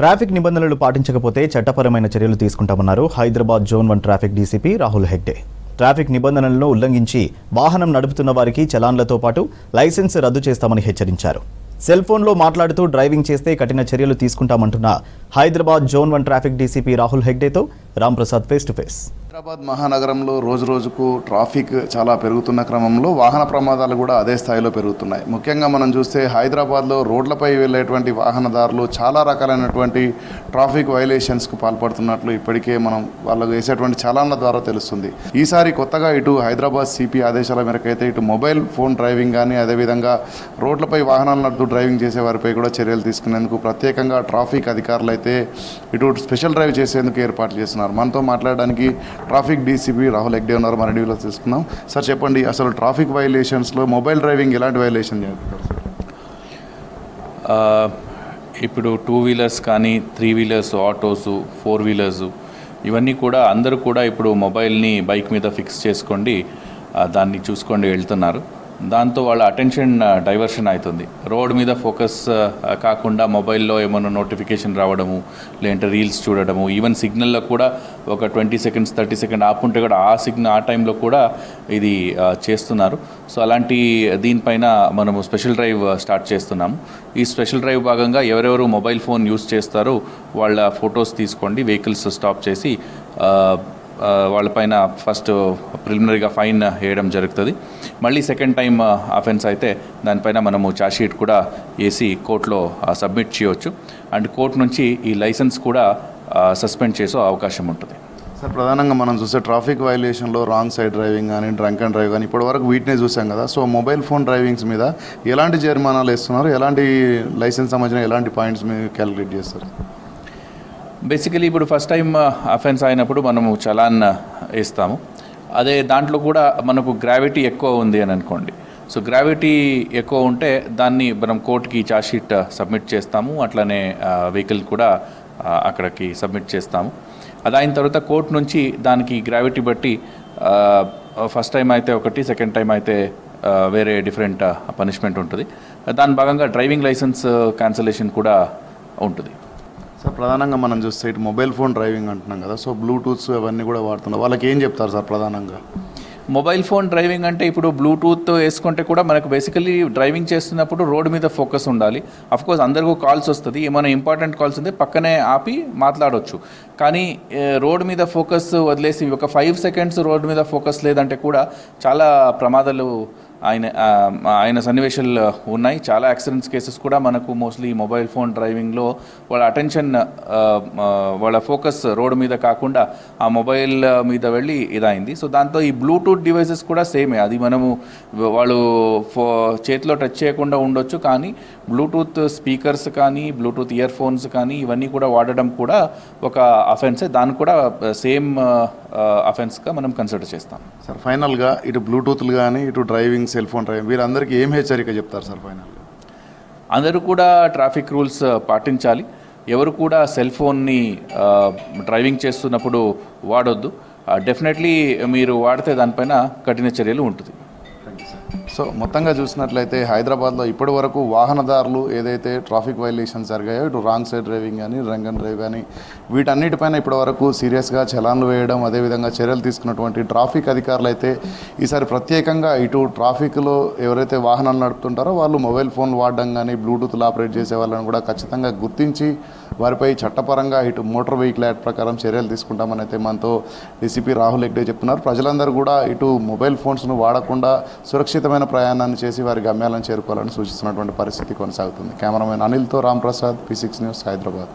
Traffic నిబంధనలు పాటించకపోతే చట్టపరమైన చర్యలు తీసుకుంటామన్నారు Hyderabad zone 1 traffic DCP Rahul Hegde. Traffic నిబంధనలను ఉల్లంఘించి వాహనం నడుపుతున్న వారికి చలాన్లతో పాటు లైసెన్స్ రద్దు చేస్తామని హెచ్చరించారు. సెల్ ఫోన్లో మాట్లాడుతూ డ్రైవింగ్ చేస్తే కఠిన చర్యలు తీసుకుంటామంటున్న Hyderabad zone 1 traffic DCP Rahul హెగ్డేతో Ram Prasad face to face. Hyderabad మహానగరంలో రోజుకు ట్రాఫిక్ చాలా పెరుగుతున్న క్రమంలో వాహన ప్రమాదాలు కూడా అదే స్థాయిలో పెరుగుతున్నాయి. ముఖ్యంగా మనం చూస్తే హైదరాబాద్లో రోడ్లపై వెళ్ళేటువంటి వాహనదారులు చాలా రకాలైనటువంటి ట్రాఫిక్ వైలేషన్స్కు పాల్పడుతున్నట్లు ఇప్పటికే మనం వాళ్ళకు వేసేటువంటి చలాన్ల ద్వారా తెలుస్తుంది. ఈసారి కొత్తగా ఇటు హైదరాబాద్ సిపి ఆదేశాల మేరకు అయితే ఇటు మొబైల్ ఫోన్ డ్రైవింగ్ కానీ అదేవిధంగా రోడ్లపై వాహనాలు నడుపుతూ డ్రైవింగ్ చేసే వారిపై కూడా చర్యలు తీసుకునేందుకు ప్రత్యేకంగా ట్రాఫిక్ అధికారులు అయితే ఇటు స్పెషల్ డ్రైవ్ చేసేందుకు ఏర్పాట్లు చేస్తున్నారు. మనతో మాట్లాడడానికి ట్రాఫిక్ డీసీపీ రాహుల్ హెగ్డే ఉన్నారు. మన రివ్యూలో తీసుకుందాం. సార్ చెప్పండి, అసలు ట్రాఫిక్ వైలేషన్స్లో మొబైల్ డ్రైవింగ్ ఎలాంటి వైలేషన్ చేస్తారు? ఇప్పుడు 2 వీలర్స్ కానీ 3 వీలర్స్, ఆటోసు, 4 వీలర్స్ ఇవన్నీ కూడా అందరూ కూడా ఇప్పుడు మొబైల్ని బైక్ మీద ఫిక్స్ చేసుకోండి దాన్ని చూసుకోండి వెళ్తున్నారు. దాంతో వాళ్ళ అటెన్షన్ డైవర్షన్ అవుతుంది. రోడ్ మీద ఫోకస్ కాకుండా మొబైల్లో ఏమైనా నోటిఫికేషన్ రావడము, లేదంటే రీల్స్ చూడడము, ఈవెన్ సిగ్నల్లో కూడా ఒక 20 సెకండ్స్ 30 సెకండ్ ఆపుంటే కూడా ఆ టైంలో కూడా ఇది చేస్తున్నారు. సో అలాంటి దీనిపైన మనము స్పెషల్ డ్రైవ్ స్టార్ట్ చేస్తున్నాము. ఈ స్పెషల్ డ్రైవ్ భాగంగా ఎవరెవరు మొబైల్ ఫోన్ యూస్ చేస్తారో వాళ్ళ ఫొటోస్ తీసుకోండి, వెహికల్స్ స్టాప్ చేసి వాళ్ళపైన ఫస్ట్ ప్రిలిమినరీగా ఫైన్ వేయడం జరుగుతుంది. మళ్ళీ సెకండ్ టైం అఫెన్స్ అయితే దానిపైన మనము ఛార్జ్షీట్ కూడా వేసి కోర్టులో సబ్మిట్ చేయవచ్చు. అండ్ కోర్టు నుంచి ఈ లైసెన్స్ కూడా సస్పెండ్ చేసే అవకాశం ఉంటుంది. సార్, ప్రధానంగా మనం చూస్తే ట్రాఫిక్ వైలేషన్లో రాంగ్ సైడ్ డ్రైవింగ్ కానీ డ్రంక్ అండ్ డ్రైవ్ కానీ ఇప్పటివరకు వీటినే చూసాం కదా. సో మొబైల్ ఫోన్ డ్రైవింగ్స్ మీద ఎలాంటి జరిమానాలు వేస్తున్నారు, ఎలాంటి లైసెన్స్ సంబంధించిన ఎలాంటి పాయింట్స్ మీరు క్యాలిక్యులేట్ చేస్తారు? బేసికలీ ఇప్పుడు ఫస్ట్ టైం అఫెన్స్ అయినప్పుడు మనము చలాన్ వేస్తాము. అదే దాంట్లో కూడా మనకు గ్రావిటీ ఎక్కువ ఉంది అని అనుకోండి. సో గ్రావిటీ ఎక్కువ ఉంటే దాన్ని మనం కోర్టుకి ఛార్జ్షీట్ సబ్మిట్ చేస్తాము. అట్లనే వెహికల్ కూడా అక్కడికి సబ్మిట్ చేస్తాము. అదైన తర్వాత కోర్టు నుంచి దానికి గ్రావిటీ బట్టి ఫస్ట్ టైం అయితే ఒకటి, సెకండ్ టైం అయితే వేరే డిఫరెంట్ పనిష్మెంట్ ఉంటుంది. దాని భాగంగా డ్రైవింగ్ లైసెన్స్ క్యాన్సలేషన్ కూడా ఉంటుంది. సార్, ప్రధానంగా మనం చూస్తే ఇటు మొబైల్ ఫోన్ డ్రైవింగ్ అంటున్నాం కదా. సో బ్లూటూత్స్ అవన్నీ కూడా వాడుతున్నారు. వాళ్ళకి ఏం చెప్తారు సార్? ప్రధానంగా మొబైల్ ఫోన్ డ్రైవింగ్ అంటే ఇప్పుడు బ్లూటూత్ వేసుకుంటే కూడా మనకు బేసికలీ డ్రైవింగ్ చేస్తున్నప్పుడు రోడ్డు మీద ఫోకస్ ఉండాలి. అఫ్కోర్స్ అందరికీ కాల్స్ వస్తుంది, ఏమైనా ఇంపార్టెంట్ కాల్స్ ఉంటే పక్కనే ఆపి మాట్లాడవచ్చు. కానీ రోడ్డు మీద ఫోకస్ వదిలేసి ఒక 5 సెకండ్స్ రోడ్డు మీద ఫోకస్ లేదంటే కూడా చాలా ప్రమాదాలు ఆయన సన్నివేశాలు ఉన్నాయి. చాలా యాక్సిడెంట్స్ కేసెస్ కూడా మనకు మోస్ట్లీ మొబైల్ ఫోన్ డ్రైవింగ్లో వాళ్ళ అటెన్షన్, వాళ్ళ ఫోకస్ రోడ్డు మీద కాకుండా ఆ మొబైల్ మీద వెళ్ళి ఇదైంది. సో దాంతో ఈ బ్లూటూత్ డివైసెస్ కూడా సేమే. అది మనము వాళ్ళు చేతిలో టచ్ చేయకుండా ఉండొచ్చు, కానీ బ్లూటూత్ స్పీకర్స్ కానీ బ్లూటూత్ ఇయర్ ఫోన్స్ కానీ ఇవన్నీ కూడా వాడడం కూడా ఒక అఫెన్సే. దాన్ని కూడా సేమ్ అఫెన్స్గా మనం కన్సిడర్ చేస్తాం. సార్, ఫైనల్గా ఇటు బ్లూటూత్లు కానీ ఇటు డ్రైవింగ్, సెల్ ఫోన్ డ్రైవింగ్ వీరందరికీ ఏం హెచ్చరిక చెప్తారు సార్? ఫైనల్గా అందరూ కూడా ట్రాఫిక్ రూల్స్ పాటించాలి. ఎవరు కూడా సెల్ ఫోన్ని డ్రైవింగ్ చేస్తున్నప్పుడు వాడొద్దు. డెఫినెట్లీ మీరు వాడితే దానిపైన కఠిన చర్యలు ఉంటుంది. సో మొత్తంగా చూసినట్లయితే హైదరాబాద్లో ఇప్పటి వరకు వాహనదారులు ఏదైతే ట్రాఫిక్ వైలేషన్స్ జరిగాయో ఇటు రాంగ్ సైడ్ డ్రైవింగ్ కానీ డ్రంక్ అండ్ డ్రైవ్ కానీ వీటన్నిటిపైన ఇప్పటి వరకు సీరియస్గా చలాన్లు వేయడం, అదేవిధంగా చర్యలు తీసుకున్నటువంటి ట్రాఫిక్ అధికారులు అయితే ఈసారి ప్రత్యేకంగా ఇటు ట్రాఫిక్లో ఎవరైతే వాహనాలు నడుపుతుంటారో వాళ్ళు మొబైల్ ఫోన్ వాడడం కానీ బ్లూటూత్లు ఆపరేట్ చేసే వాళ్ళని కూడా ఖచ్చితంగా గుర్తించి వారిపై చట్టపరంగా ఇటు మోటార్ వెహికల్ యాక్ట్ ప్రకారం చర్యలు తీసుకుంటామని అయితే మనతో డీసీపీ రాహుల్ హెగ్డే చెప్తున్నారు. ప్రజలందరూ కూడా ఇటు మొబైల్ ఫోన్స్ను వాడకుండా సురక్షితమైన ప్రయాణాన్ని చేసి వారి గమ్యాలను చేరుకోవాలని సూచిస్తున్నటువంటి పరిస్థితి కొనసాగుతుంది. కెమెరామెన్ అనిల్తో రామ్ ప్రసాద్, P6 న్యూస్, హైదరాబాద్.